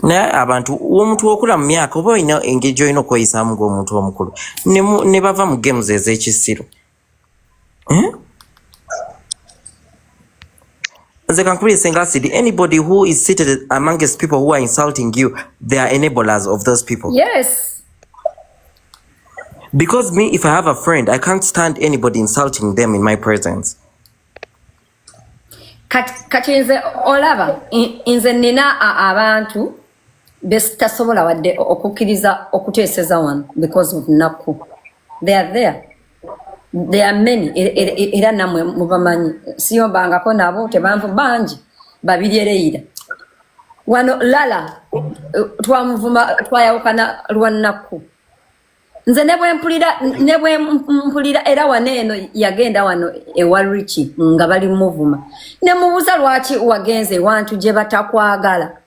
naye abantu omuntu okula mu myaka oba olina engeri gy'olina okweyisaamu ng'omuntu omukulu ne bava mu games ez'ekisiro. Nze kankubira Senga Acid, anybody who is seated amongst people who are insulting you, they are enablers of those people. Yes. Because me, if I have a friend, I can't stand anybody insulting them in my presence. Kati nze olaba nze nina abantu besitasobola wadde okukkiriza okuteeseza wano because of Nakku. They are there. There are many. Era namwe mubamanyi. Siyombangako nabo tebanvu bangi babiryereira. Wano lala twamuvuma twayawukana lwa Nakku. Nze nebwe mpulira era waneeno yagenda wano ewa Richie nga bali muvuma. Ne mubuza lwaki wagenze wantu gye batakwagala.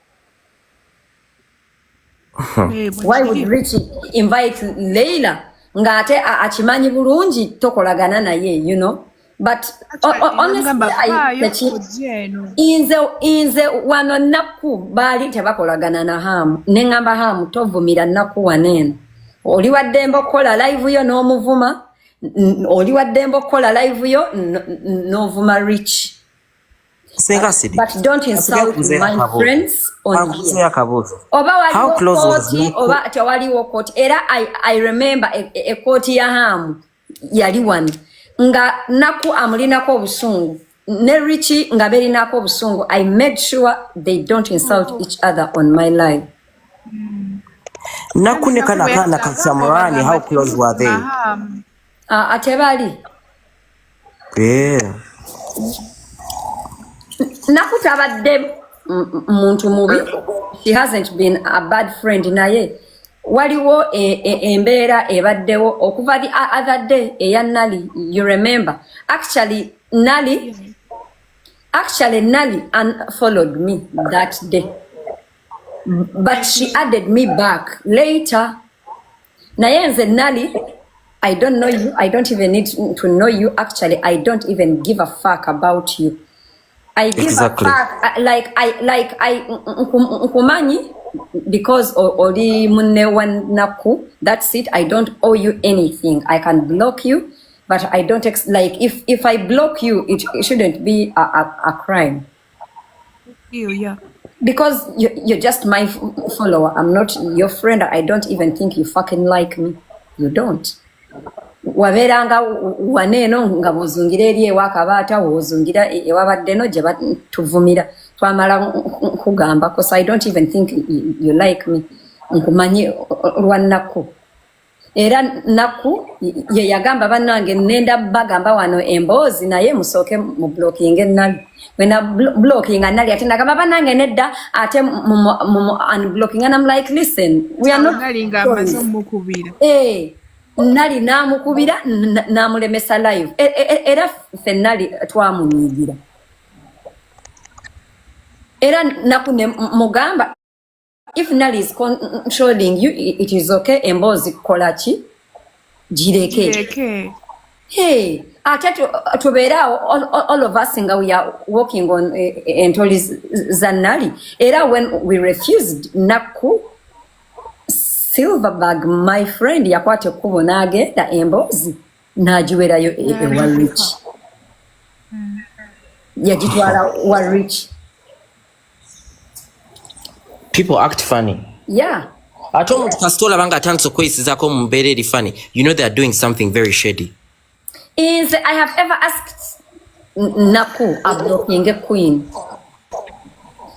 Why would Richie invite Leila? Ngate achimanyi bulungi tokolagana naye, you know. But honestly, inze wano Nakku bali tebakolagana na Hamu. Nengamba Hamu tovumira Nakku wanene. Oli waddembo kola live yo n'omuvuma. Oli waddembo kola live yo n'ovuma Rich. Senga Acid. But don't insult my friends on here. How close was he? Oba tewaliwo court. Era I remember a court ya Hamu yali wano. Nga Nakku amulinako obusungu. Ne Richie nga belinako obusungu. I made sure they don't insult each other on my live. Nakku ne kana Kasamurani, how close were they? Atebali. Yeah. Nakku tabadde muntu mubi. She hasn't been a bad friend naye. Waliwo embeera ebaddewo okuva the other day eya Nali, you remember. Actually Nali unfollowed me that day. But she added me back later. Naye nze Nali, I don't know you. I don't even need to know you. Actually, I don't even give a fuck about you. I give a fuck like I nkumanyi because oli munne wa Nakku. That's it. I don't owe you anything. I can block you, but I don't like if I block you, it shouldn't be a crime. Yeah. Because you're just my follower. I'm not your friend. I don't even think you fucking like me. You don't. Waberanga waneeno nga bozungira eri ewakabata wozungira ewabaddeno gye batuvumira twamala kugamba because I don't even think you like me. Nkumanyi lwa Nakku. Era Nakku ye yagamba bannange nenda bagamba wano emboozi naye musooke mu blocking Nali. When I blocking Nali ate nagamba bannange nedda ate mu unblocking and I'm like listen we are not Nali namukubira namulemesa live era ffe Nali twamunyigira era Nakku ne mugamba if Nali is controlling you it is okay embozi kolachi jireke hey atatu tubeera all of us nga we are working on entolies za Nali era when we refused Nakku Silverberg, my friend, yakwate kubo nagenda embozi najiwerayo ewa Rich. Yajitwala wa Rich. People act funny. Yeah. Ate omuntu kasitola banga atandise okweyisizako mu mbeera eri funny. You know they are doing something very shady. I have ever asked Nakku a blocking a queen.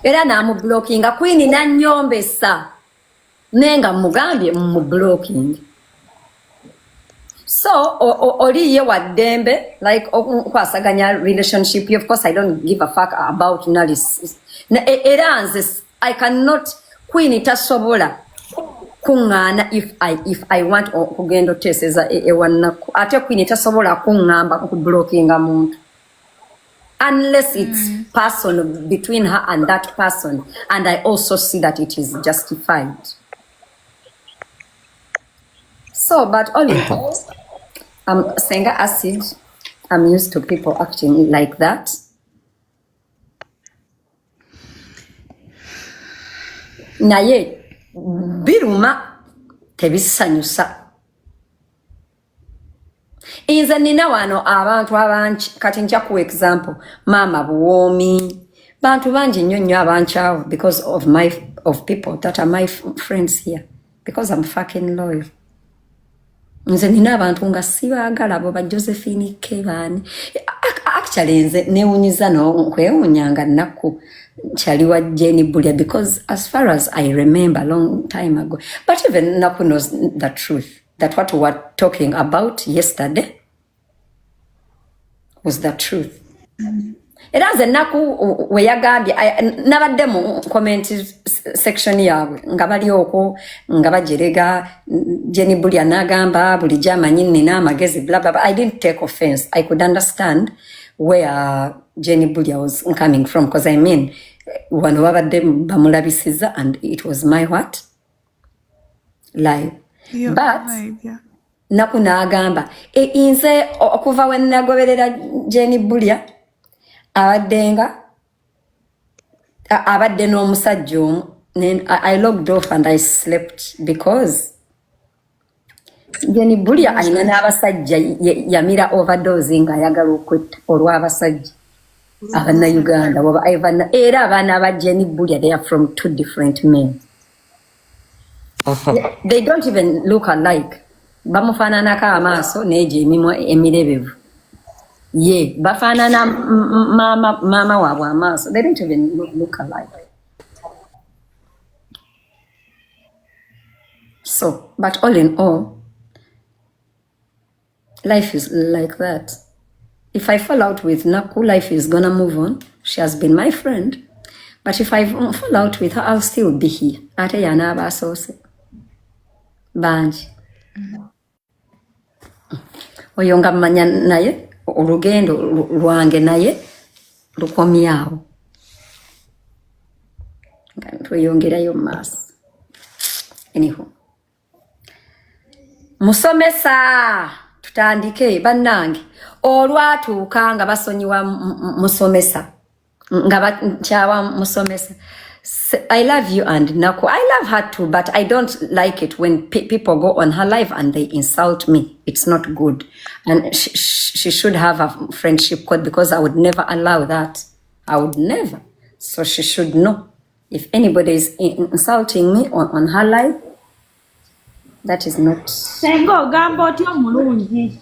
Era namu blocking a queen nanyombesa. Nenga mugambye mu blocking. So oli ye waddembe like kwasaganya relationship. Of course I don't give a fuck about analysis. Era nze I cannot queen itasobola kungana if I want kugendo teseza Nakku. Ate queen itasobola kungamba ku blocking muntu. Unless it's personal between her and that person and I also see that it is justified. So, but all in all, Senga Acid, I'm used to people acting like that. naye biruma tebisanyusa. Inze nina wano abantu abangi kati nja ku example mama buwomi bantu bangi nnyo abankyawo because of people that are my friends here because I'm fucking loyal. Nze nina abantu nga sibaagala bo ba Josephine Kebani actually nze neewunyiza nkwewunyanga Nakku chaliwa Jenny Bulia because as far as I remember a long time ago, but even Nakku knows the truth that what we were talking about yesterday was the truth. It has a Nakku weyagambye nabadde mu comment section yaabwe nga bali okwo nga bajerega Jenny Bulia nagamba buli jamanyi nina amagezi blah blah blah. I didn't take offense. I could understand where Jenny Bulia was coming from because I mean one wabadde bamulabisiza and it was my what live. Your But live, yeah. Nakku nagamba inze okuva when nagoberera Jenny Bulia abadde n'omusajja omu I logged off and I slept because Jenny Bulia alina n'abasajja yamira overdose nga ayagala okwetta olw'abasajja abanayuganda era abaana ba Jenny Bulia they are from two different men. They don't even look alike. Bamufaananako amaaso n'egyo emimwa emirebevu. Ye bafaanana mama waabwe amaaso. They don't even look alike. So, but all in all, life is like that. If I fall out with Nakku, life is gonna move on. She has been my friend. But if I fall out with her, I'll still be here. Ate yana abasoose. Banji. Oyo nga mmanya naye olugendo lwange naye lukomyawo. Tweyongerayo maaso. Anyhow. Musomesa tutandike bannange olwatuuka nga basonyiwa musomesa nga bakyawa musomesa. I love you and Nakku. I love her too, but I don't like it when people go on her live and they insult me. It's not good. And she should have a friendship code because I would never allow that. I would never. So she should know. If anybody is insulting me on her live, that is not. Senga ogamba otya omulungi.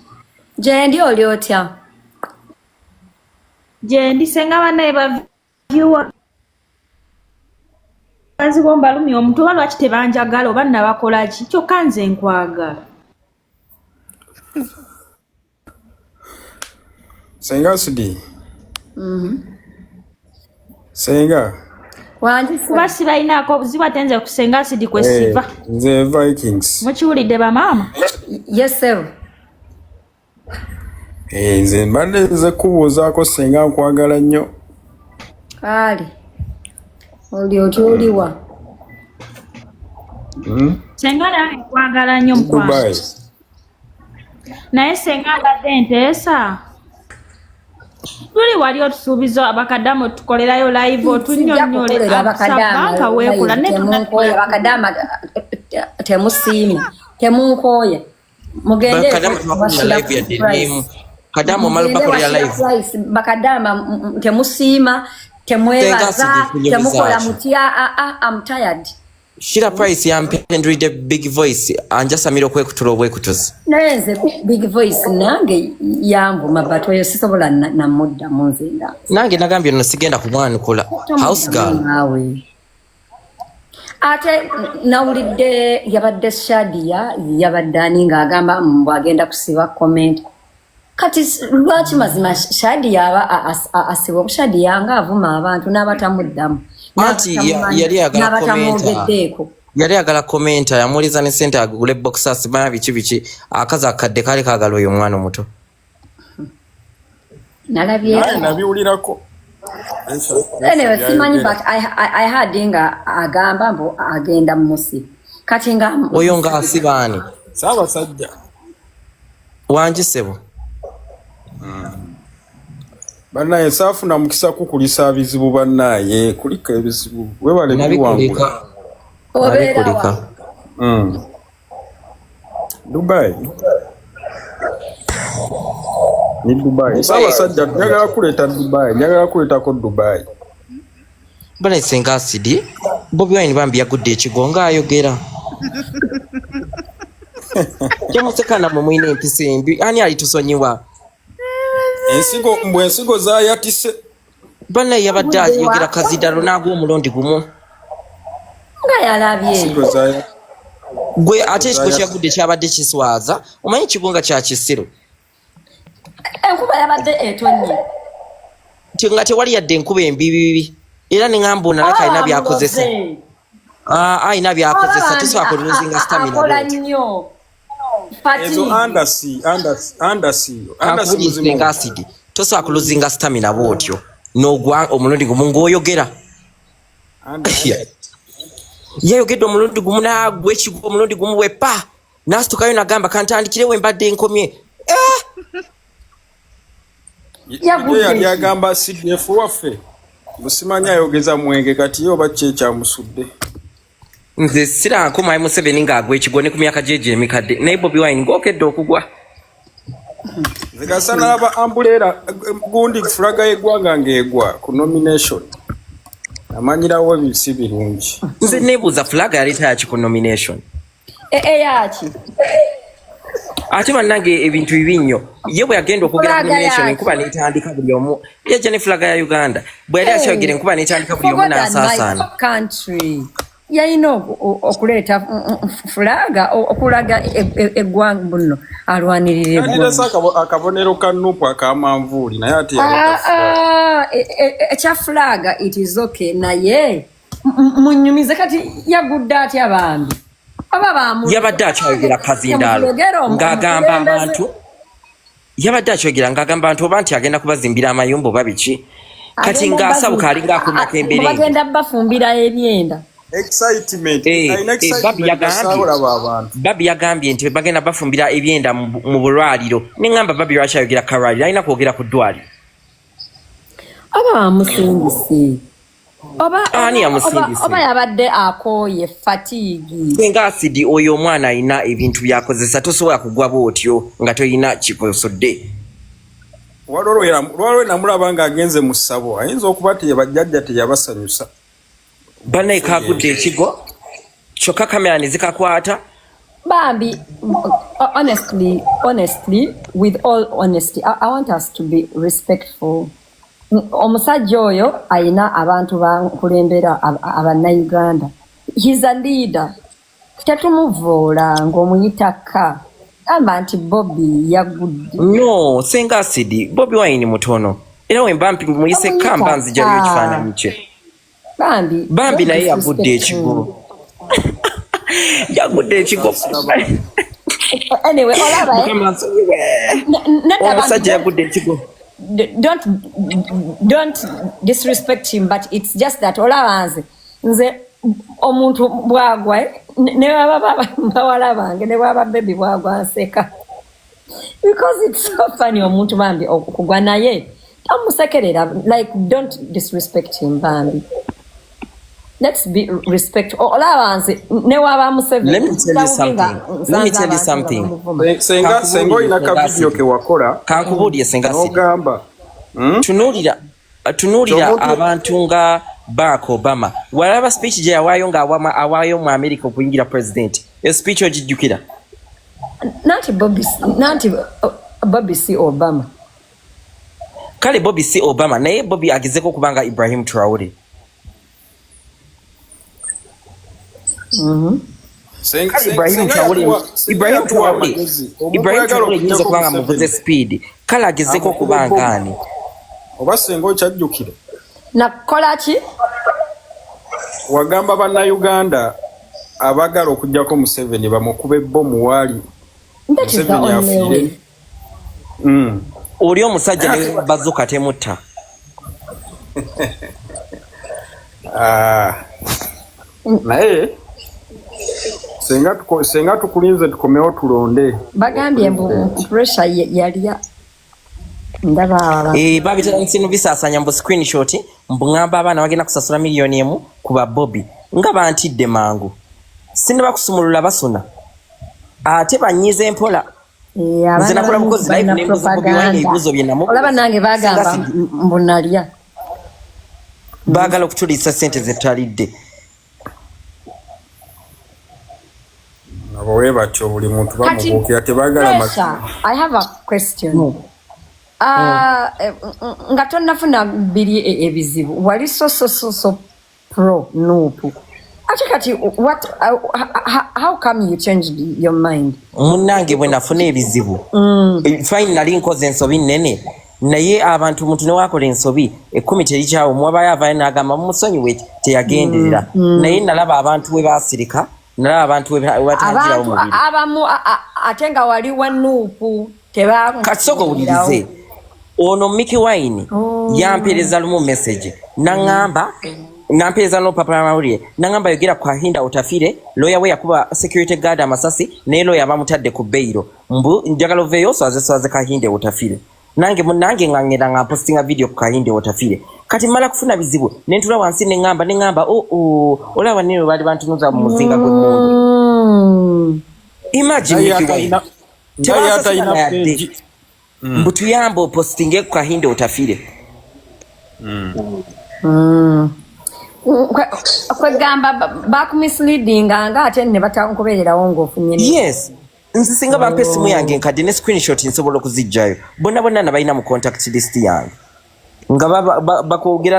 Jendi oli otya? Jendi senga banaye bavyuwa. Kazi bomba lumi omuntu lwaki tebanjagala oba nabakola ki kyokka nze nkwagala. Senga Sudi. Senga. Wanji Kuba sibalinaako obuzibu ate nze ku Senga Sudi kwe siva. Nze Vikings. Mukiwulidde bamaama? Yes sir. Nze mbadde nze kubuuzaako Senga nkwagala nnyo. Kale. Oli oliwa. Senga nawe nkwagala nnyo mukwano. Naye Senga mbadde nteesa. Tuli wali otusuubiza abakadama otukolerayo live otunnyonnyole abakadama weekula abakadama temusiima temunkooya mugende kadama omalubakole live bakadama temusiima temwebaza temukola mutya I'm tired. Shira Price yampendulidde big voice anjasamira okwekutula obwekutuzi. Nenze big voice nange yambuma but oyo sisobola namudda munzinda. Nange nagambye nno sigenda kumwanukula house girl. Nawe. Ate nawulidde yabadde Shadia yabadde ani ng'agamba mbwagenda kusiba comment. Kati lwaki mazima Shadia aba asiba Shadia nga avuma abantu n'abatamuddamu. Anti yali agala commenta. Yali agala commenta yamuliza ne sente agule boxers bana biki akaza akadde kale kagalo oyo mwana omuto. Nalabye. Nabiwulirako. Anyway, simanyi but I had nga agamba mbo agenda musi. Kati nga oyo nga asibani. Sawa sajja. Wanjisebo. Bannaye saafuna mukisa kukulisa bizibu bannaye kuliko ebizibu webale biwangula Obeera. Dubai. Ni Dubai. Sawa sajja njagala kuleta Dubai. Njagala kuleta ko Dubai. Bana Senga Sidi. Bobi Wine bambi yagudde ekigonga ayogera. Kyamusekana mu mwine empisa embi. Ani alitusonyiwa? Ensigo zayatise. Bana yabadde ayogera kazidalo nagwo omulundi gumu. Nga yalabye. Gwe ate ekiko kyagudde kyabadde kiswaza. Omanyi kigonga kya kisiro. Enkuba yabadde etonnye. Nga tewali yadde enkuba embibibi. Era ne ngamba onalaka alina byakozesa. Alina byakozesa tusobola kuluzinga stamina. Akola nnyo. Senga Sidi. Tosobola kuluzinga stamina bwotyo. N'ogwa omulundi gumu ng'oyogera. Yayogedde omulundi gumu n'agwa ekigo omulundi gumu wepa. N'asitukayo n'agamba kantandikire we mbadde nkomye. Yali agamba CDF waffe. Musimanya ayogeza mwenge kati yo bacce kyamusudde. Nze siraako Mwai Museveni ng'agwa ekigo ne ku myaka jeje emikadde. Naye Bobi Wine ng'okedde okugwa. Zigasana laba ambulera gundi flaga y'eggwanga ng'egwa ku nomination. Amanyirawo ebisi birungi. Nze neebuuza flaga yaleeta yaki ku nomination. Yaki. Ate bannange ebintu bibi nnyo. Ye bwe yagenda okwogera ku nomination enkuba n'etandika buli omu. Yajja ne flaga ya Uganda. Bwe yali akyayogera enkuba n'etandika buli omu n'asaasaana. Yalina okuleeta fulaga okulaga eggwanga buno alwanirira eggwanga. Akabonero ka Nupu akamanvuuli naye ate ekya fulaga it is okay naye munyumize kati yagudde atya bambi yabadde akyayogera kazindaalo ng'agamba abantu yabadde akyayogera ng'agamba abantu oba nti agenda kubazimbira amayumba oba biki kati ng'asabuka alinga akumako emberenge bagenda bafumbira ebyenda. Excitement. Babi yagambye nti bagenda bafumbira ebyenda mu bulwaliro n'engamba Babi lwakyayogera kalwaliro alina kwogera ku ddwaliro oba musingisi oba yabadde akooye fatigue Senga Sidi oyo omwana alina ebintu byakozesa tosobola kugwa bwotyo nga toyina kikosodde lwalwe namulaba ng'agenze mu ssabo ayinza okuba teyabajjajja teyabasanyusa bana ekagudde ekigo kyokka kamera ne zikakwata bambi honestly with all honesty I want us to be respectful. Omusajja oyo ayina abantu bakulembera abannauganda. He's a leader. Tetumuvoola ng'omuyitaka amba nti Bobi yagudde. No, Senga Sidi Bobi Wine mutono era wembampi muyise kamba nzijayo ekifaananyi kye Bambi naye yagudde ekigo. Yagudde ekigo. Anyway, omusajja yagudde ekigo. Don't disrespect him, but it's just that olabanze nze omuntu bwagwa ne baba bawala bange ne baba baby bwagwa nseka because it's so funny omuntu bambi okugwa naye tamusekerera like don't disrespect him bambi. Let's be respectful. Ne waba Museveni. Let me tell you something. Senga ina ka video ke wakola. Kankubulye Senga Sidi. Ogamba. Tunulira abantu nga Barack Obama. Walaba speech je yawayo nga awayo mu America okuyingira president. A speech ogijjukira. Nanti Bobby C. Obama. Kale Bobby C. Obama naye Bobby agezeko kubanga Ibrahim Traore. Ibrahim Traore yinza kubanga muvuze speed kale agezeko kubangani oba Senga okyajjukire nakola ki wagamba bannauganda abagala okujjako Museveni bamukube bbomu waali Museveni afiire oli omusajja ne bazuka temutta naye Senga tukulinze tukomewo tulonde bagambye mbu pressure yaliya ndaba babita nsino bisasanya mbu screenshot mbu ngamba abaana bagenda kusasula miliyoni emu kuba Bobby nga bantidde mangu sinaba kusumulula basuna ate banyize empola nze nakola bukozi live nembuza Bobi Wine ebibuzo bye namubuuza olaba nange bagamba mbunalya baagala okutulisa ssente ze tutalidde abo we batyo buli muntu bamubuukira tebaagala I have a question. Nga tonnafuna biri ebizibu wali so pro Nuupu ate kati what how come you changed your mind? Munnange bwe nafuna ebizibu fine nali nkoze ensobi nnene naye abantu muntu newakola ensobi 10 terikyawo mwabayo avayo n'agamba mumusonyiwe teyagenderera naye nalaba abantu we basirika nalaba abantu we batangirawo omubiri abamu ate nga wali wa Nuupu kasoko wulirize ono Mickey Wine yampereza lumu message nangamba nampereza no papa mawulire nangamba yogera kwa hinda utafire lawyer we yakuba security guard amasasi ne lawyer bamutadde ku bailo mbu njagalo veyo swaze kahinde utafire nange munange ngangera nga postinga video ku kahinde utafire kati mala kufuna bizibu nentula wansi nengamba olaba niwe bali bantunuza mu muzinga gwe mundu imagine Mickey Wine mbutu yambo postinge ku kahinde utafire kwegamba bakumisleading nga ate ne batankubeererawo ng'ofunye yes nzisinga bampa essimu yange nkadde ne screenshot nsobola okuzijjayo bonna nabalina mu contact list yange nga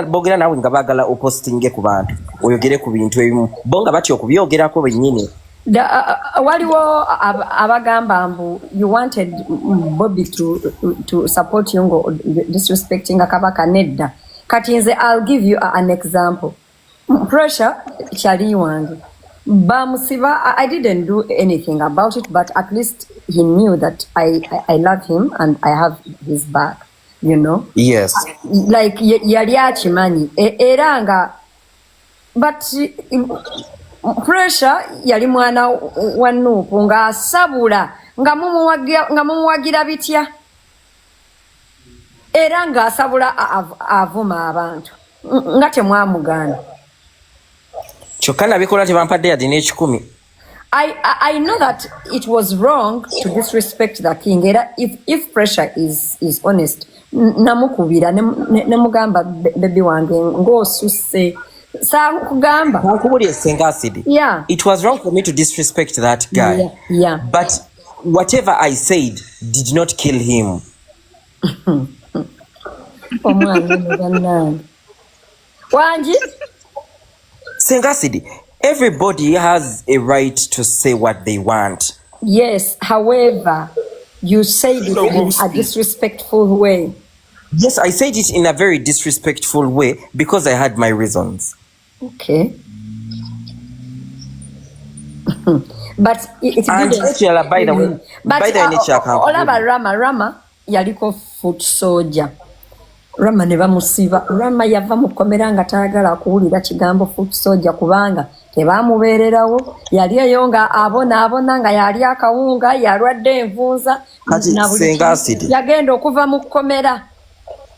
boogera nawe nga baagala opostinge ku bantu oyogere ku bintu ebimu bo nga batya okubyogerako bennyini waliwo abagamba mbu you wanted Bobby to support you ngo disrespecting Kabaka nedda kati nze I'll give you an example. Pressure chali wange bamusiba I didn't do anything about it but at least he knew that I love him and I have his back, you know. Yes, like yali akimanyi era nga but Pressure yali mwana wa Nuupu nga asabula nga mumuwagira bitya era nga asabula avuma abantu nga temwamugana kyokka nabikola tebampadde yadde n'ekikumi. I know that it was wrong to disrespect the king. If Pressure is honest, namukubira nemugamba baby wange ng'osusse sakugamba nakubulye Senga Acid. Yeah, it was wrong for me to disrespect that guy. Yeah. But whatever I said did not kill him. Wanji Senga Acid, everybody has a right to say what they want. Yes, however, you said it in a disrespectful way. Yes, I said it in a very disrespectful way because I had my reasons. Okay. But it and didn't. by the way, But by the way, olaba Rama yaliko foot soldier. Rama ne bamusiba. Rama yava mu komera nga tayagala kuwulira kigambo foot soldier kubanga tebamubeererawo. Yali eyo nga abona nga yali akawunga yalwadde envunza. Senga Acid. Yagenda okuva mu komera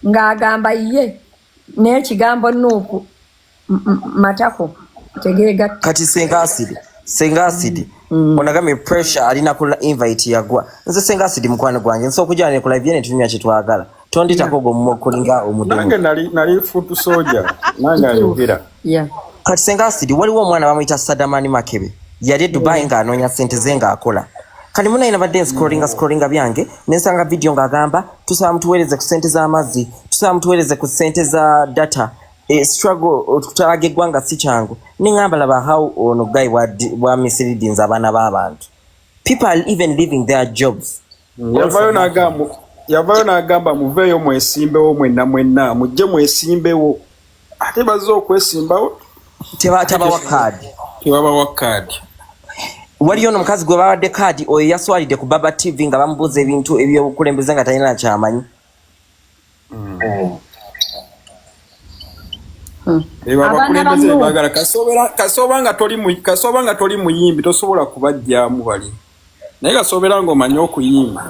ng'agamba ye n'ekigambo Nuupu matako tegeega kati Senga Acid onagame Pressure alina kula invite yagwa nze Senga Acid mukwano gwange nso okujja ne ku live ne tunywa kye twagala tondita kogo mukolinga omudimu nange nali foot soldier nange ayogera kati Senga Acid waliwo omwana bamuyita Sadamani Makebe yali Dubai nga anoonya ssente ze ng'akola kali muna ina badde scrollinga byange nensanga video ng'agamba tusaba mutuweereze ku ssente z'amazzi tusaba mutuweereze ku ssente za data struggle okutalaga eggwanga si kyangu nengamba laba how ono guy wa misleadings abaana b'abantu people are even leaving their jobs. Yavayo n'agamba muveeyo mwesimbewo mwenna mujje mwesimbewo ate bazze okwesimbawo tebabawa kaadi waliyo n'omukazi gwe bawadde kaadi oyo yaswalidde ku Baba TV nga bamubuuza ebintu ebyobukulembeze nga talina kyamanyi. Abakulembeze baagala kasoba nga toli muyimbi tosobola kubajjaamu bali naye kasobera ng'omanyi okuyimba.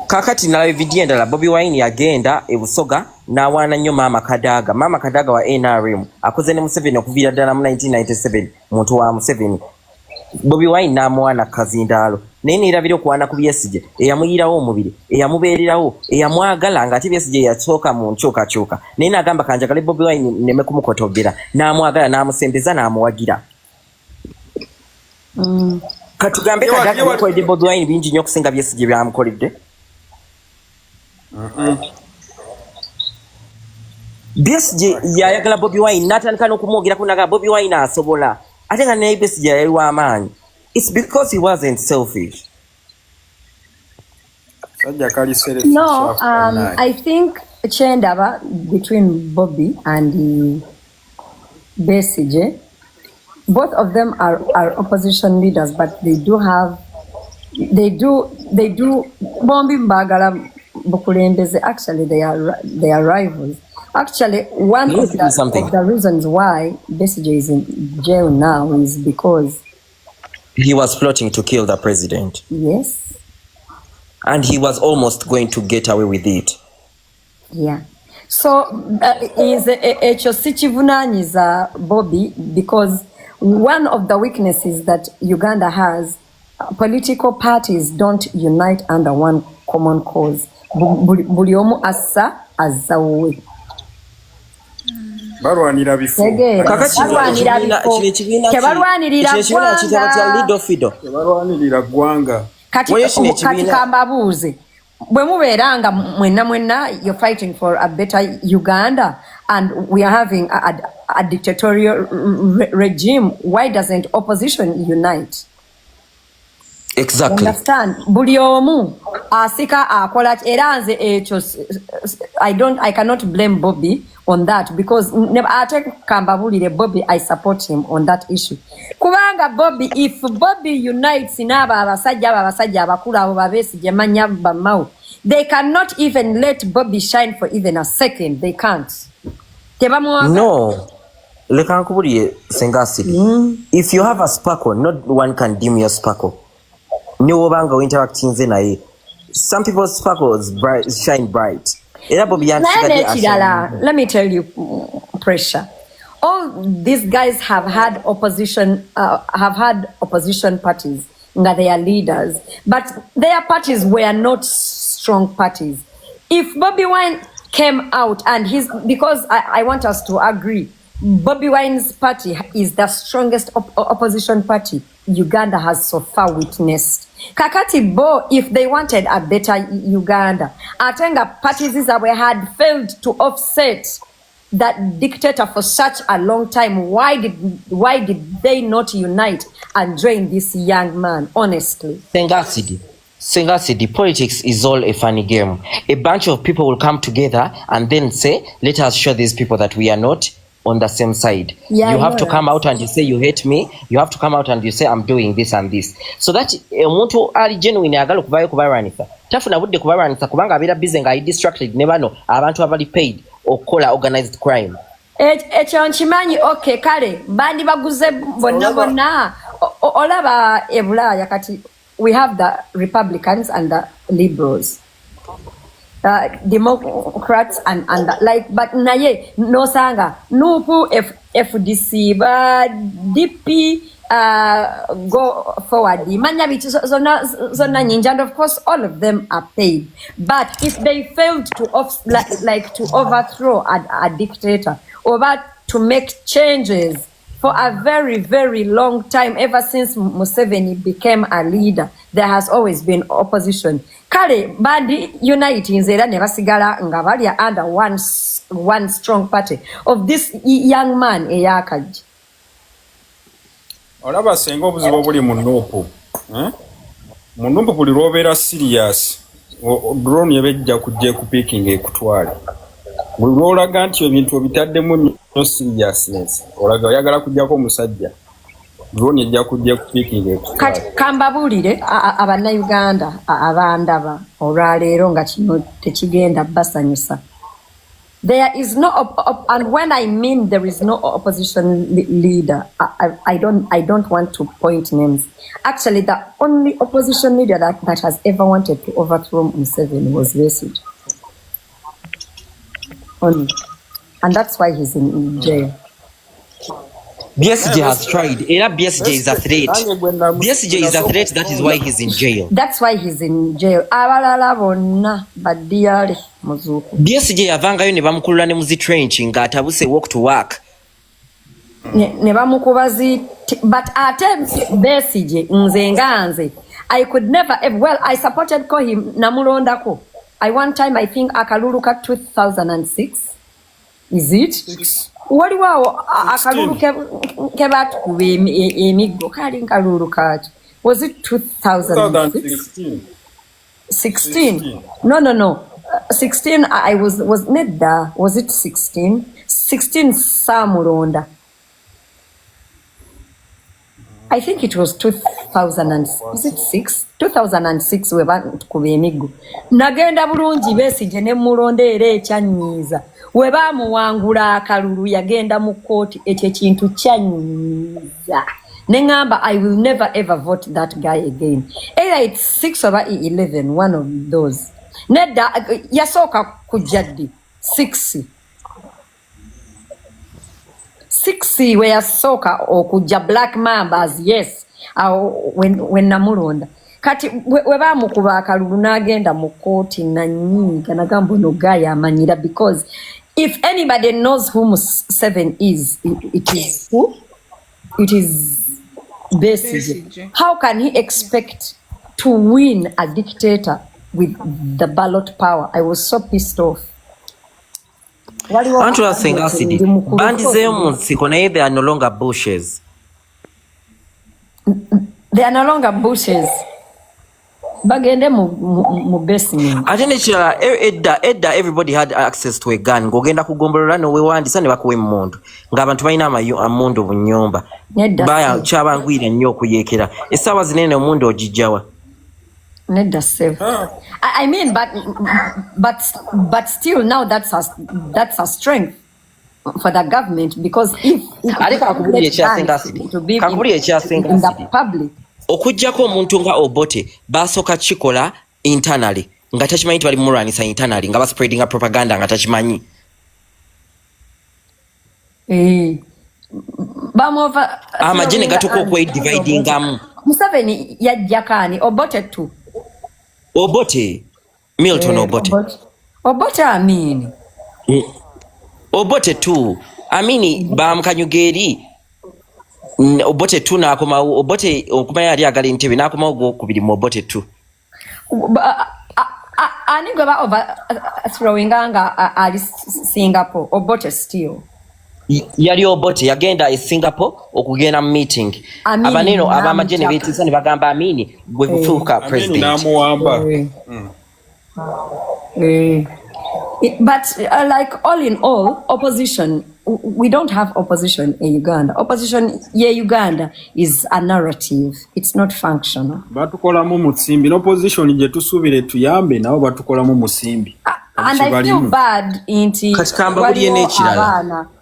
Kakati nalabe vidiyo endala Bobi Wine yagenda e Busoga n'awaana nnyo Maama Kadaga wa NRM akoze ne Museveni okuviira ddala mu 1997 muntu wa Museveni Bobi Wine n'amuwana Kazindaalo naye neerabira okwana ku Besigye eyamuyirawo omubiri eyamubeererawo eyamwagala ng'ate Besigye yasooka mu nkyukakyuka naye n'agamba kanjagale Bobi Wine nneme kumukotogera n'amwagala n'amusembeza n'amuwagira. Katugambe kajja yamukoledde Bobi Wine bingi nnyo okusinga Besigye byamukoledde. Besigye yayagala Bobi Wine n'atandika n'okumwogerako n'agamba Bobi Wine asobola ate nga naye Besigye yali w'amaanyi. It's because he wasn't selfish. No, I think Chendaba between Bobby and Besigye, both of them are opposition leaders, but they do Bombi Mbagala Bukulembeze, actually they are rivals. Actually, one of the reasons why Besigye is in jail now is because he was plotting to kill the president. Yes. And he was almost going to get away with it. Yeah. So is Bobby, because one of the weaknesses that Uganda has, political parties don't unite under one common cause. Buliomu asa azawe. Barwanira bifo. Barwanirira gwanga. Kati kambabuze. Bwe mubeeranga mwenna you're fighting for a better Uganda and we are having a dictatorial regime, why doesn't opposition unite? Exactly. Understand? Buli omu asika akola era nze ekyo I cannot blame Bobby on that because ate kambabulire Bobby, I support him on that issue. Kubanga Bobby, if Bobby unites n'abo abasajja abakulu abo Besigye manya bamawo, they cannot even let Bobby shine for even a second. They can't. No. Leka nkubulire Senga City. If you have a sparkle, not one can dim your sparkle. Some people's sparkles shine bright. Let me tell you, pressure. All these guys have had opposition parties, that they are leaders, but their parties were not strong parties. If Bobi Wine came out and because I want us to agree, Bobi Wine's party is the strongest opposition party Uganda has so far witnessed. Kakati Bo, if they wanted a better Uganda, Atenga parties had failed to offset that dictator for such a long time. Why did they not unite and join this young man, honestly? Senga City, politics is all a funny game. A bunch of people will come together and then say, let us show these people that we are not on the same side. Yeah, you have to come out and you say you hate me. You have to come out and you say I'm doing this and this. So that omuntu ali genuine agala okuvayo kubalwanisa. Tafuna budde kubalwanisa kubanga abira busy nga distracted never know abantu abali paid okukola organized crime. Ekyo nkimanyi okay kale bandi baguze bonna olaba ebulaya kati we have the Republicans and the Liberals. Democrats and but naye no sanga nupu FDC but DP go forward manya bitu zona nyinja, and of course all of them are paid, but if they failed to to overthrow a dictator or to make changes for a very, very long time, ever since Museveni became a leader, there has always been opposition. Kale bandi uniting zera ne basigala nga bali under one strong party of this young man eyakaji. Olaba Senga obuzibu buli mu Nuupu. Mu Nuupu buli lwobeera serious. Drone yebejja kujja ku picking ekutwale. Buli lwolaga nti ebintu obitaddemu no seriousness. Olaga oyagala kujjako omusajja. Drone ejja kujja ku picking ekutwale. Kambabulire abannayuganda abandaba olwaleero nga kino tekigenda basanyusa. There is no and when I mean there is no opposition leader, I don't want to point names. Actually, the only opposition leader that has ever wanted to overthrow Museveni was Besigye. Only. And that's why he's in jail. BSJ has tried. Era BSJ is a threat. BSJ is a threat. That is why he's in jail. That's why he's in jail. Abalala bonna badiyale muzuku. BSJ yavangayo ne bamukulula ne muzi trenching ngatabuse walk to work. Ne bamukubazi but ate BSJ nze I could never well I supported ko him namulondako. One time I think akaluluka 2006. Is it? 6. Waliwo akalulu ke batukuba emiggo kali nkalulu kati. Was it 2016? 16. No. 16 I was nedda. Was it 16? 16 Samulonda. I think it was 2006. Was it 6? 2006 we batukuba emiggo. Nagenda bulungi Besigye ne mulonda era ekyanyiza. We bamuwangula akalulu yagenda mu kooti ekyo kintu kyanyiza. Nengamba I will never ever vote that guy again. Either it's 6 or 11, one of those. Nedda yasooka kujjaddi 6. 6 we yasooka okujja Black Mambas, yes. When namulonda. Kati we bamukuba akalulu n'agenda mu kooti nanyiga nagamba no guy amanyira because if anybody knows who 7 is, it is who? It is Besigye. How can he expect to win a dictator with the ballot power? I was so pissed off. Bantu are saying acid. Bandizeyo mu nsiko naye they are no longer bushes. They are no longer bushes. Bagende mu basement. Ate nekirala edda everybody had access to a gun. Ngogenda kugombolola no wewandisa ne bakuwa emmundu. Ng'abantu balina amundu mu nnyumba. Baya kyabangwira nnyo okuyekera. Essaawa zinene omundu ogijjawa. Nedda save. I mean but still now that's a strength for the government because if kakubulira ekyasinga in the public okujjako omuntu nga Obote basooka kikola internally nga takimanyi nti bali mulwanisa internally nga baspreadinga propaganda nga takimanyi. Amagye ne gatuuka okwedividingamu. Museveni yajjakaani Obote tu. Obote Milton Obote. Obote amini. Obote tu amini bamukanyugeeri. Obote tu nakoma Obote okumanya ali agala entebe nakoma ogwokubiri mu Obote tu. Ani gwe ba overthrowing nga ali Singapore Obote still. Yali Obote yagenda e Singapore okugenda mu meeting. Abaneno abamagye ne beetisa ne bagamba amini gwe kufuuka president. Namuwamba. But like all in all, opposition, we don't have opposition in Uganda. Opposition Uganda is a narrative. It's not functional. Batukolamu musimbi. Opposition je tusubire tuyambe nabo batukolamu musimbi. And I feel bad inti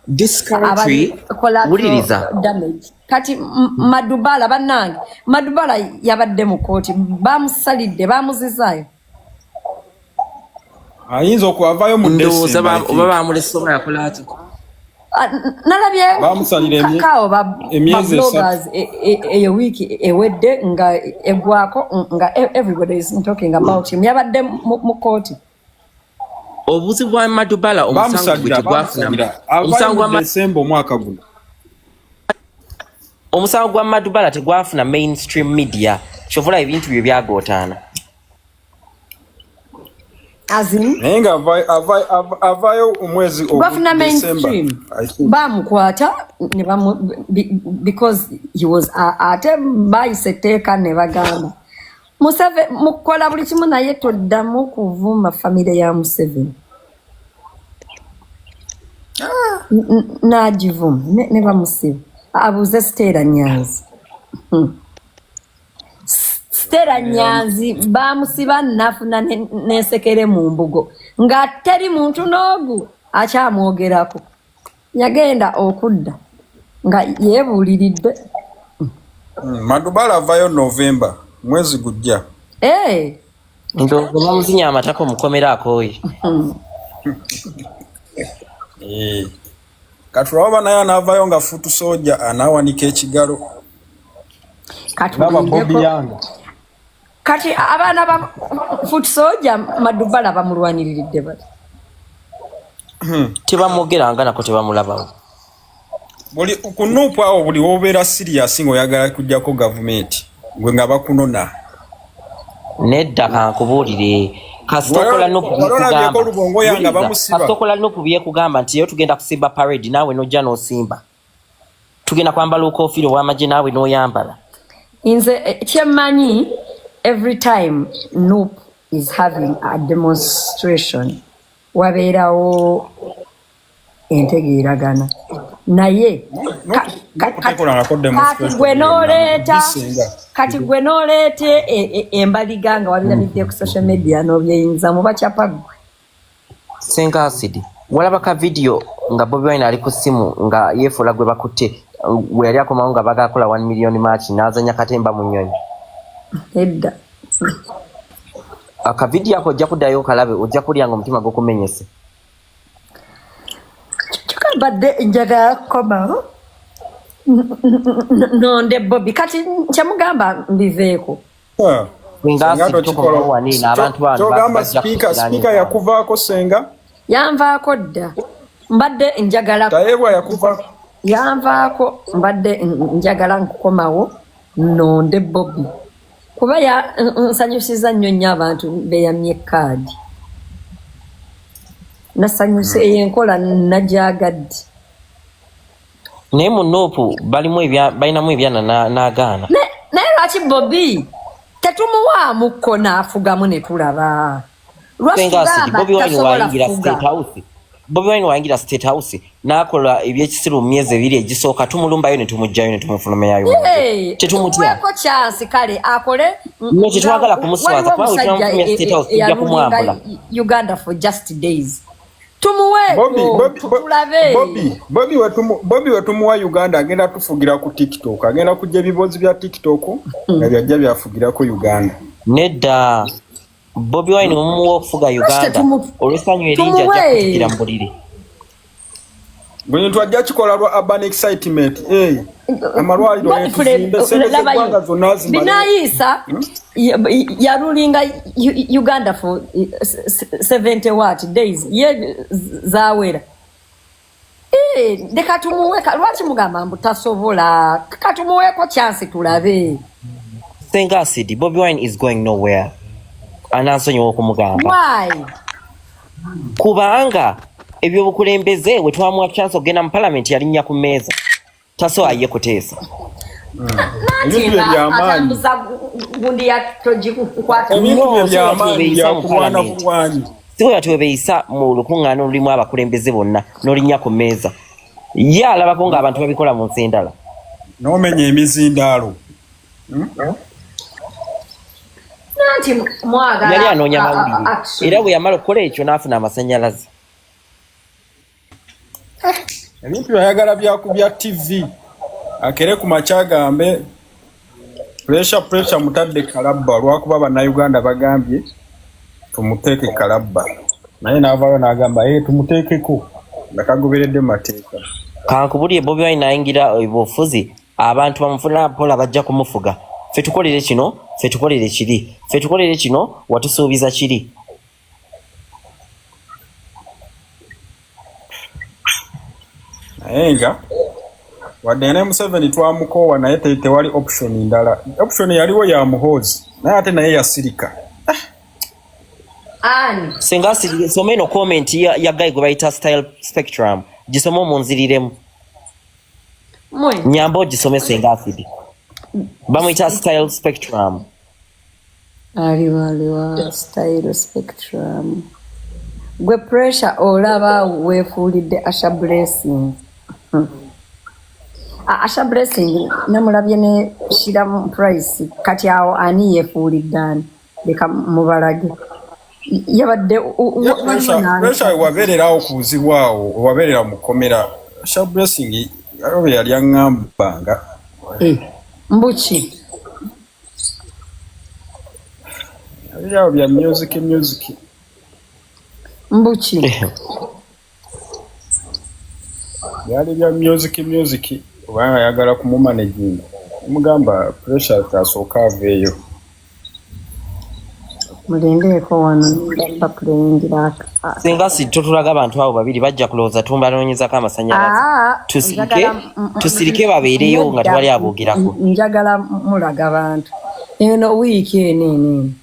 this country damage. Kati Madubala banange. Madubala yabadde mu kooti. Bamusalidde bamuzizayo. Ayinza okwavayo mu December. Oba bamulesoma yakola ati. Nalabye kakao bloggers eyo wiki ewedde nga egwako nga everybody is talking about him. Yabadde mu kooti. Obuzi bwa Madubala omusango gwafuna. Omusango wa December mwaka guno. Omusango gwa Madubala tegwafuna mainstream media. Kyovula ebintu bye byagootaana. Nenga avayo omwezi gwafuna mainstream. Bamukwata ne because he was ate bayiseteeka ne bagamba. Museveni mukola buli kimu naye toddamu kuvuma famire ya Museveni. Najivuma ne bamusiba. Abuze Stella Nyanzi. Stella Nyanzi bamusiba nafuna nensekere mu mbugo. Nga teri muntu n'ogu akyamwogerako. Yagenda okudda nga yeebuuliridde. Madubala avayo November. Mwezi gujja. Ndo bamuzinya amatako mukomera akooyi. katulaba naye anaavayo nga futu soja anawanika ekigalo kati abaana ba futu soja Madubala bamulwaniriridde bati tebamwogeranga nako tebamulabawo buli kunuupu awo buli wobeera serious ng'oyagala kujjako gavumenti gwe nga bakunona nedda kankubuulire kasitokola nopu byekugamba nti yo tugenda kusimba parade naawe nojja n'osimba tugenda kwambala okofiira ow'amagye naawe n'oyambala nze kyemmanyi every time Noop is having a demonstration wabeerawo entegeeragana naye kati gwe nooleeta embaliga nga wabiramidde ku social media n'obyeyinza muba kyapa gwe Senga Acid walaba ka video nga Bobi Wine ali ku simu nga yeefuula gwe bakutte we yali akomawo nga bagakola 1 million match n'azanya katemba mu nnyonyi edda akavidiyo ako ojja kuddayo okalabe ojja kulyanga omutima gukumenyese badde njagala kukomawo nonde Bobi kati kyamugamba mbiveeko kyogamba sipiika yakuvaako Senga yanvaako dda mbadde njagala tayebwa yakuvaako yanvaako mbadde njagala nkukomawo nonde Bobi kuba nsanyusiza nnyo nnyo abantu beyamye kaadi nasanyuse enkola najagadde naye mu Nuupu balinamu ebyana n'agaana naye lwaki Bobi tetumuwaamuko n'afugamu ne tulaba Bobi Wine wayingira State House n'akola ebyekisiru mu myezi 2 egisooka tumulumbayo ne tumugjayo ne tumufulumayo tetumutya chance kale akole tetwagala kumuswaza kuba tumufunye State House tujja kumwambula Uganda for just days Bobi wetumuwa Uganda agenda tufugira ku TikTok agenda kujja ebibozi bya TikTok nga byajja byafugirako Uganda nedda Bobi Wine mumuwa okufuga Uganda olw'essanyu eringi ajja kutikira mu buliri bwe twajja kikola lwa urban excitement amalwaliro etuzimbe sente z'eggwanga zonna binayisa yarulinga Uganda for 70 days ye zawera ndeka tumuweka lwaki mugamba mbu tasobola katumuweko chance tulabe Senga Acid Bobi Wine is going nowhere anansonyiwa okumugamba kubanga ebyobukulembeze we twamuwa chance okugenda mu parliament yalinnya ku mmeeza taso aye kuteesa ebintu byamaanyi siwe yatwebeyisa mu lukuŋŋaana olulimu abakulembeze bonna n'olinnya ku mmeeza ye alabako ng'abantu babikola mu nsi endala n'omenya emizindaalo yali anoonya mawulire era bwe yamala okukola ekyo n'afuna amasannyalaze ebintu byayagala byakubya TV akere ku makyagambe pressure mutadde kalabba lwakuba bannayuganda bagambye tumuteeke kalabba naye n'avaayo n'agamba tumuteekeko nakagoberedde mateeka kankubulye Bobi Wine ayingira obufuzi abantu bamufuna pola bajja kumufuga ffe tukolere kino ffe tukolere kiri ffe tukolere kino watusuubiza kiri naye nga wadde ne Museveni twamukoowa naye tewali option ndala option yaliwo ya muhoozi naye ate naye yasirika Senga Acid some eno comment ya guy gwe bayita Style Spectrum gisome omunziriremu nyambo gisome Senga Acid bamuyita Style Spectrum aliwa Style Spectrum gwe pressure olaba weefuulidde Asha Blessing Asha Blessing namulabye ne Shira Price kati awo ani yeefuulidde ani leka mubalage yabadde pressure wabeererawo kuuzibwawo wabeerera mukomera Asha Blessing arobe yali aŋŋambanga mbuki ebyawo bya music mbuki byali bya music kubanga ayagala kumumanaging mugamba pressure tasooka aveeyo mulendeeko wano bapuleyingira singa si totulaga abantu abo babiri bajja kulowooza tumbanoonyezako amasannyalaze tusirike babeereyo nga tebali aboogerako. Njagala mulaga bantu eno wiiki enene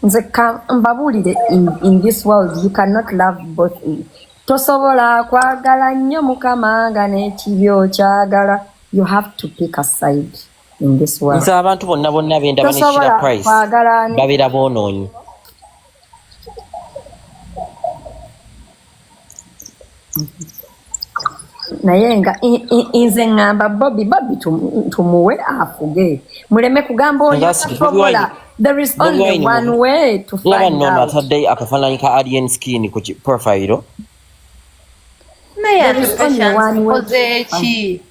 nze mbabuulire in this world you cannot love both. Tosobola kwagala nnyo mukama nga n'ekibyo kyagala. You have to pick a side in this world. Nze abantu bonna benda banishira price babeera boonoonyi. Naye nga nze ngamba Bobby tumuwe afuge muleme kugamba oyosobola. There is only one way to find out. Atadde akafaananyi ka alien skin ku profile. There is only one way.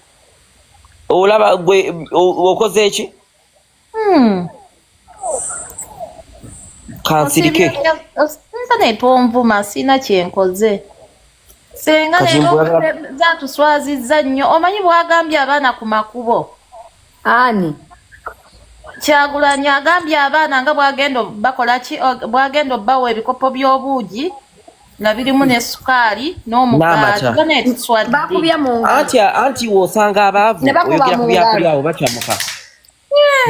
Olaba gwe okoze eki? Kansirike. Nsane Bamuvuma sina kyenkoze. Senga lero zatuswazizza nnyo. Omanyi bwagambye abaana ku makubo. Ani? Kyagulanya agambye abaana nga bwagenda bakola ki bwagenda bawa ebikopo by'obuugi nga birimu ne sukaali n'omugaati. Bakubya mu anti wosanga abaavu oyogera ku byakulyawo bakyamuka.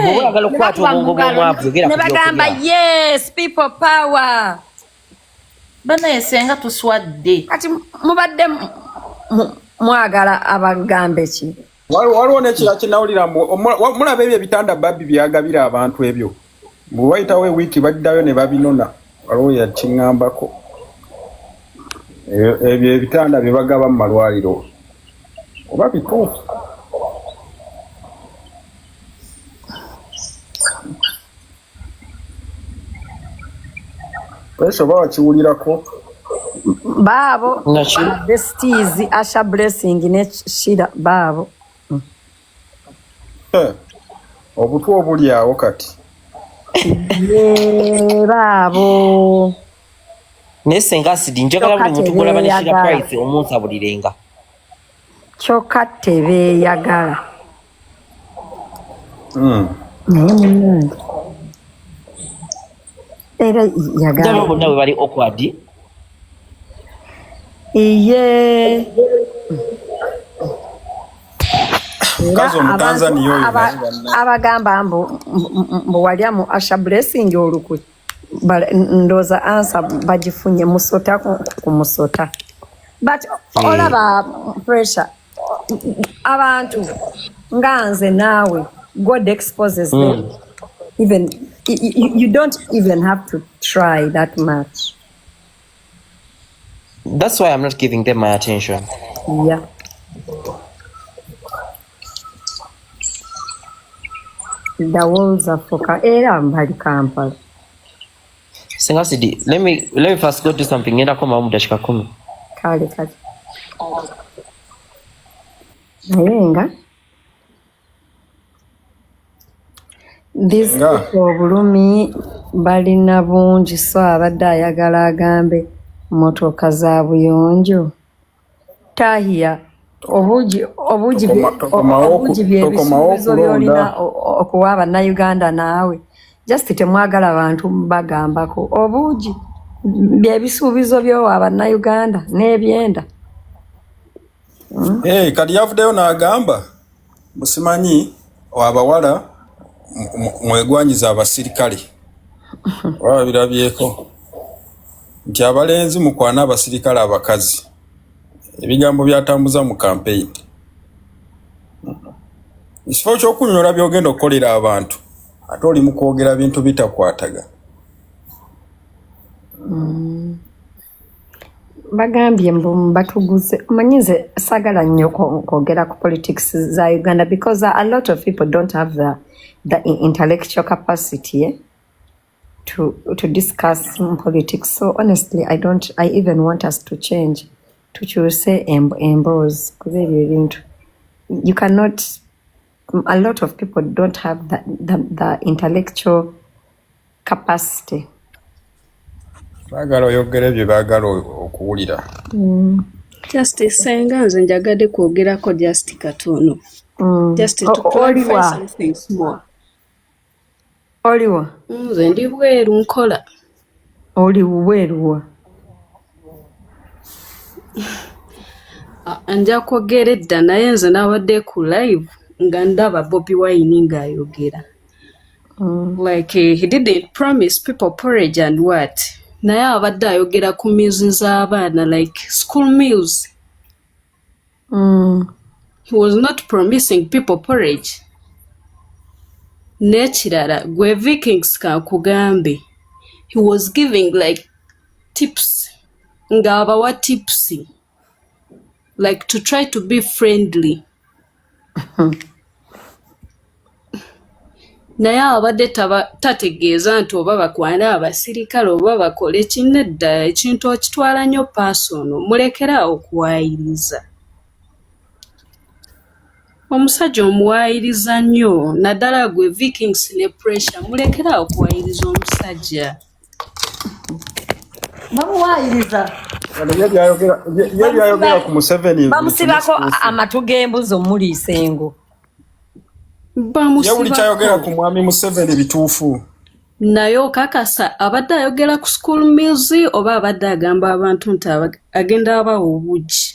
Bw'oyagala okukwata obwongo bw'omwavu yogera ku byokulya. Ne bagamba yes people power. Banaye Senga tuswadde. Kati mubadde mwagala abagambe ki? Waliwo nekira kinawulira mulaba ebyo ebitanda babbi byagabira abantu ebyo. Bwe wayitawo ewiiki baddayo ne babinona. Waliwo yakiŋŋambako. Ebyo ebitanda bye bagaba mu malwaliro. Oba bituufu. Kweso bawa kiwulirako. Baabo. Bestizi Asha Blessing ne Shira baabo. Obutwa obuli awo kati. Baabo. Nesenga sidi njagala buli muntu gwolaba ne Shira price omunsabulirenga. Kyokka tebeeyagala. Era yagala. Ndaba bonna bwe bali awkward. Iye. Kazo mu Tanzania oyo abagamba mbu walya mu Asha Blessing olukwe. Ndoza ansa bagifunye musota ku musota. But olaba pressure abantu nganze nawe God exposes them. Even you don't even have to try that much. That's why I'm not giving them my attention. Yeah. The walls are foka era mbali Kampala. Senga sidi, let me first go do something. Ngenda koma mu dakika 10. Kale. Nayenga. This obulumi balina bungi so abadde ayagala agambe motoka za buyonjo. Tahia obuji byebisuubizo byolina okuwa bannayuganda naawe. Just temwagala abantu bagambako. Obuji byebisuubizo byowa bannayuganda n'ebyenda. Kati yavuddeyo n'agamba musimanyi abawala mwegwanyiza abasirikale. Wabirabyeko nti abalenzi mukwana abasirikale abakazi. Ebigambo byatambuza mu campaign. Ekifo ky'okunyola byogenda okukolera abantu ate oli mu kwogera bintu bitakwataga. Bagambye mbu batuguze omanyize sagala nnyo kwogera ku politics za Uganda because a lot of people don't have the intellectual capacity to discuss politics. So honestly, I even want us to change. To choose embos. You cannot, a lot of people don't have the intellectual capacity. baagala oyogere bye baagala okuwulira. Just Senga nze njagadde kwogerako just katono. Just to clarify something small. Oliwa? Nze ndi bweru nkola. Oli bweruwa? Nja kwogera edda naye nze nabadde ku live nga ndaba Bobi Wine ng'ayogera. Like he didn't promise people porridge and what? Naye abadde ayogera ku meals z'abaana like school meals. He was not promising people porridge. N'ekirala gwe Vikings kankugambe. He was giving like tips. Ng'abawa tips. Like to try to be friendly. Naye abadde tategeeza nti oba bakwana abasirikale oba bakole kinedda ekintu okitwala nnyo paasono mulekerawo okuwaayiriza. Omusajja omuwaayiriza nnyo naddala gwe Vikings ne pressure mulekerawo okuwaayiriza omusajja. Bamuwaayiriza. Yebyayogera ku Museveni. Bamusibako amatu g'embuzi omuliisa engo. Yawuli kyayogera ku mwami Museveni bituufu. Naye okakasa abadde ayogera ku school meals oba abadde agamba abantu nti agenda abawa obugi.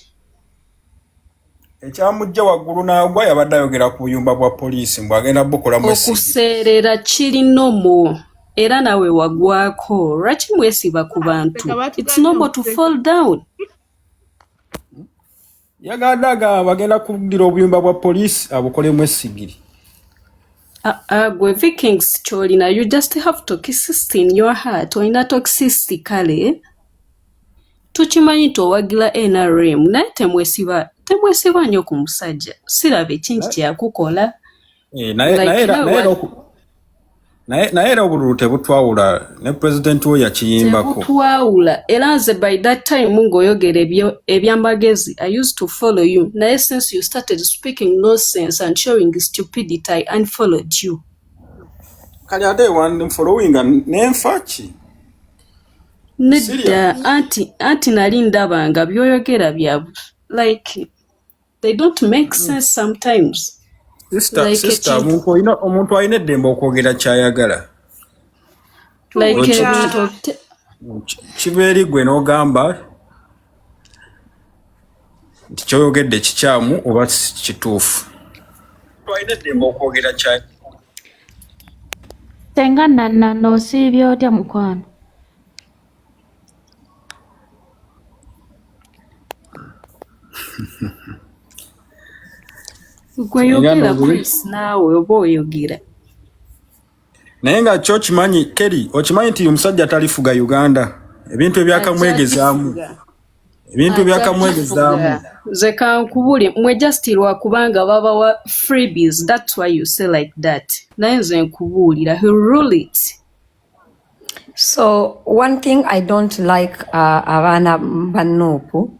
Ekyamujja waggulu n'agwa yabadde ayogera ku buyumba bwa poliisi mbwagenda bukolamu essigi. Okuseerera kiri nomo era nawe wagwako. Lwaki mwesiba ku bantu? It's normal to fall down. Yagaddaga bagenda kuddira obuyumba bwa poliisi abukolemu essigiri. Gwe Vikings kyolina, you just have toxicity in your heart. Olina toxicity kale. Tukimanyi nti owagira NRM naye temwesiba nnyo ku musajja. Siraba ekintu kyakukola. Naye era obululu tebutwawula ne pulezidenti we yakiyimbako. Tebutwawula era nze by that time ng'oyogera ebyamagezi I used to follow you. Naye since you started speaking nonsense and showing stupidity I unfollowed you. Kali ate one following nenfa ki? Nedda anti nali ndaba nga byoyogera bya like they don't make sense sometimes. Sister, omuntu alina eddembe okwogera kyayagala. Kiba eri gwe n'ogamba nti kyoyogedde kikyamu oba kituufu. Alina eddembe okwogera kyayagala. Senga n'osiibye otya mukwano? Gwe yogera Chris naawe oba oyogera. Naye nga kyo kimanyi Keri, okimanyi nti omusajja talifuga Uganda. Ebintu ebyakamwegezaamu. Nze kankubule mwe just lwakubanga babawa freebies, that's why you say like that. Naye nze nkubuulira he rule it. So one thing I don't like abana banopu,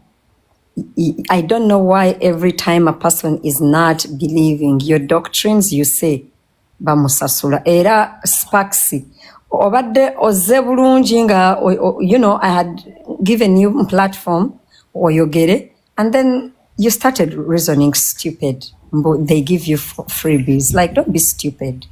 I don't know why every time a person is not believing your doctrines, you say, bamusasula. Era spaxi. Obadde oze bulungi nga, you know, I had given you a platform, oyogere, and then you started reasoning stupid. They give you freebies. Like, don't be stupid.